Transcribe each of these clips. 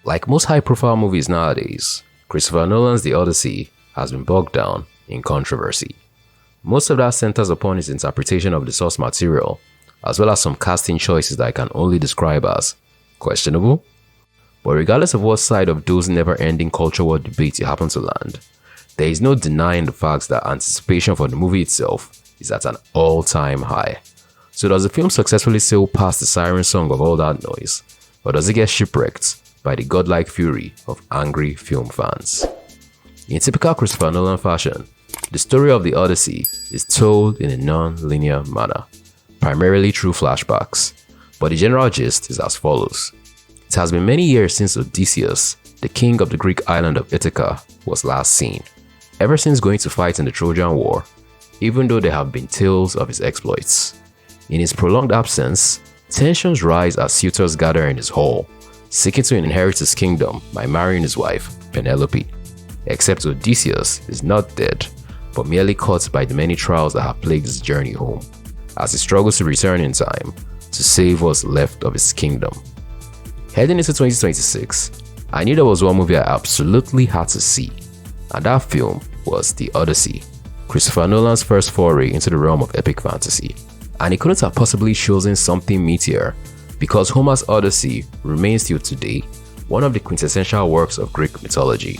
Like most high-profile movies nowadays, Christopher Nolan's The Odyssey has been bogged down in controversy. Most of that centers upon his interpretation of the source material, as well as some casting choices that I can only describe as questionable. But regardless of what side of those never-ending culture war debates you happen to land, there is no denying the fact that anticipation for the movie itself is at an all-time high. So does the film successfully sail past the siren song of all that noise, or does it get shipwrecked by the godlike fury of angry film fans? In typical Christopher Nolan fashion, the story of the Odyssey is told in a non-linear manner, primarily through flashbacks, but the general gist is as follows. It has been many years since Odysseus, the king of the Greek island of Ithaca, was last seen. Ever since going to fight in the Trojan War, even though there have been tales of his exploits. In his prolonged absence, tensions rise as suitors gather in his hall, seeking to inherit his kingdom by marrying his wife, Penelope. Except Odysseus is not dead, but merely caught by the many trials that have plagued his journey home, as he struggles to return in time to save what's left of his kingdom. Heading into 2026, I knew there was one movie I absolutely had to see, and that film was The Odyssey, Christopher Nolan's first foray into the realm of epic fantasy. And he couldn't have possibly chosen something meatier, because Homer's Odyssey remains till today one of the quintessential works of Greek mythology.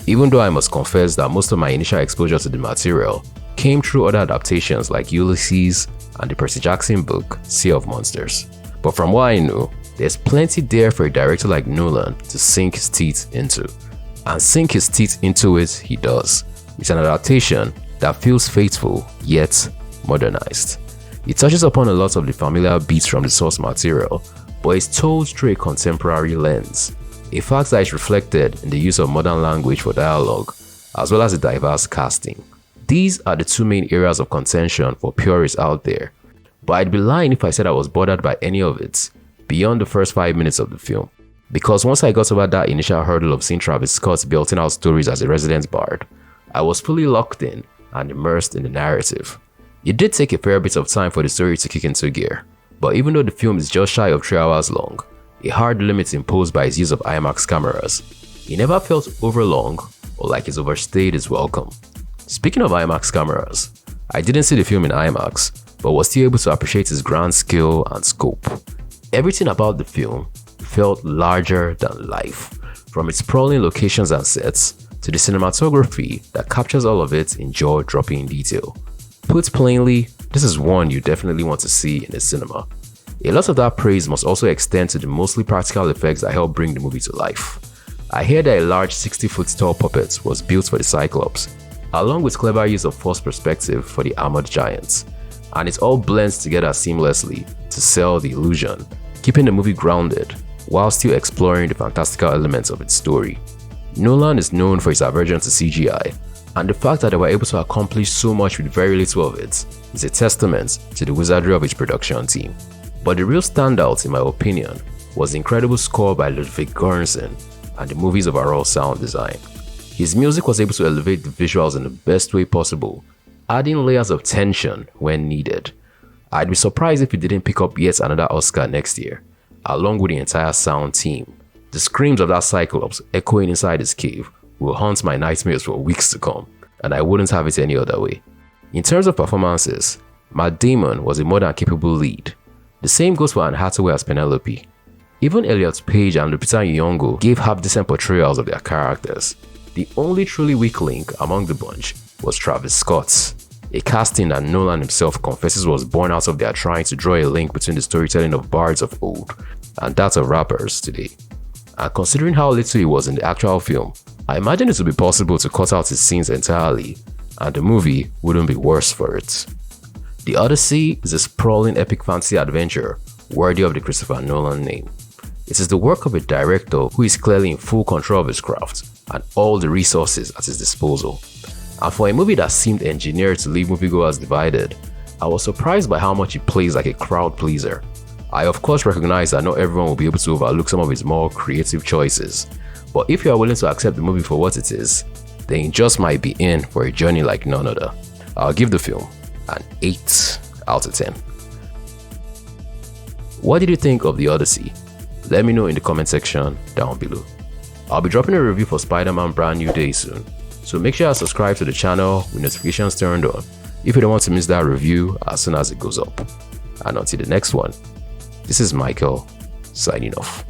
Even though I must confess that most of my initial exposure to the material came through other adaptations like Ulysses and the Percy Jackson book Sea of Monsters. But from what I know, there's plenty there for a director like Nolan to sink his teeth into. And sink his teeth into it he does. It's an adaptation that feels faithful yet modernized. It touches upon a lot of the familiar beats from the source material, but is told through a contemporary lens, a fact that is reflected in the use of modern language for dialogue, as well as the diverse casting. These are the two main areas of contention for purists out there, but I'd be lying if I said I was bothered by any of it beyond the first 5 minutes of the film, because once I got over that initial hurdle of seeing Travis Scott belting out stories as a resident bard, I was fully locked in and immersed in the narrative. It did take a fair bit of time for the story to kick into gear, but even though the film is just shy of 3 hours long, a hard limit imposed by its use of IMAX cameras, it never felt overlong or like it's overstayed its welcome. Speaking of IMAX cameras, I didn't see the film in IMAX, but was still able to appreciate its grand scale and scope. Everything about the film felt larger than life, from its sprawling locations and sets to the cinematography that captures all of it in jaw-dropping detail. Put plainly, this is one you definitely want to see in the cinema. A lot of that praise must also extend to the mostly practical effects that help bring the movie to life. I hear that a large 60-foot tall puppet was built for the Cyclops, along with clever use of forced perspective for the armored giants, and it all blends together seamlessly to sell the illusion, keeping the movie grounded while still exploring the fantastical elements of its story. Nolan is known for his aversion to CGI, and the fact that they were able to accomplish so much with very little of it is a testament to the wizardry of his production team. But the real standout, in my opinion, was the incredible score by Ludwig Göransson and the movie's overall sound design. His music was able to elevate the visuals in the best way possible, adding layers of tension when needed. I'd be surprised if he didn't pick up yet another Oscar next year, along with the entire sound team. The screams of that Cyclops echoing inside his cave will haunt my nightmares for weeks to come, and I wouldn't have it any other way. In terms of performances, Matt Damon was a more than capable lead. The same goes for Anne Hathaway as Penelope. Even Elliot Page and Lupita Nyong'o gave half-decent portrayals of their characters. The only truly weak link among the bunch was Travis Scott, a casting that Nolan himself confesses was born out of their trying to draw a link between the storytelling of bards of old and that of rappers today. And considering how little he was in the actual film, I imagine it would be possible to cut out his scenes entirely, and the movie wouldn't be worse for it. The Odyssey is a sprawling epic fantasy adventure worthy of the Christopher Nolan name. It is the work of a director who is clearly in full control of his craft and all the resources at his disposal. And for a movie that seemed engineered to leave moviegoers divided, I was surprised by how much it plays like a crowd pleaser. I of course recognize that not everyone will be able to overlook some of his more creative choices, but if you are willing to accept the movie for what it is, then you just might be in for a journey like none other. I'll give the film an 8 out of 10. What did you think of The Odyssey? Let me know in the comment section down below. I'll be dropping a review for Spider-Man Brand New Day soon, so make sure you subscribe to the channel with notifications turned on if you don't want to miss that review as soon as it goes up. And until the next one, this is Michael, signing off.